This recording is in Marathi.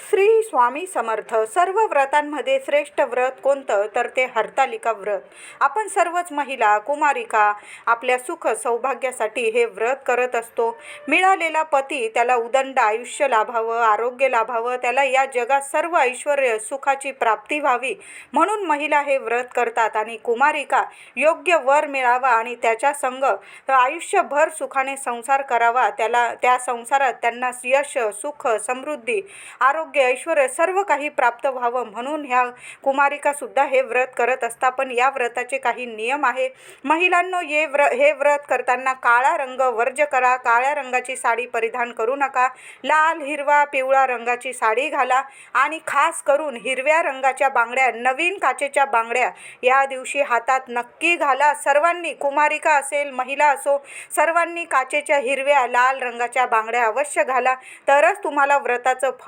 श्री स्वामी समर्थ. सर्व व्रतांमध्ये श्रेष्ठ व्रत कोणतं तर ते हरतालिका व्रत. आपण सर्वच महिला कुमारिका आपल्या सुख सौभाग्यासाठी हे व्रत करत असतो. मिळालेला पती त्याला उदंड आयुष्य लाभावं, आरोग्य लाभावं, त्याला या जगात सर्व ऐश्वर्य सुखाची प्राप्ती व्हावी म्हणून महिला हे व्रत करतात. आणि कुमारिका योग्य वर मिळावा आणि त्याच्या संग आयुष्यभर सुखाने संसार करावा, त्या संसारात त्यांना यश, सुख, समृद्धी, आरोग्य, ऐश्वर्य सर्व काही प्राप्त व्हावं म्हणून ह्या कुमारिका सुद्धा हे व्रत करत असतात. पण या व्रताचे काही नियम आहे. महिलांनो, हे व्रत करताना काळा रंग वर्ज्य करा. काळ्या रंगाची साडी परिधान करू नका. लाल, हिरवा, पिवळा रंगाची साडी घाला आणि खास करून हिरव्या रंगाच्या बांगड्या, नवीन काचेच्या बांगड्या या दिवशी हातात नक्की घाला. सर्वांनी, कुमारिका असेल, महिला असो, सर्वांनी काचेच्या हिरव्या, लाल रंगाच्या बांगड्या अवश्य घाला. तरच तुम्हाला व्रताचं फळ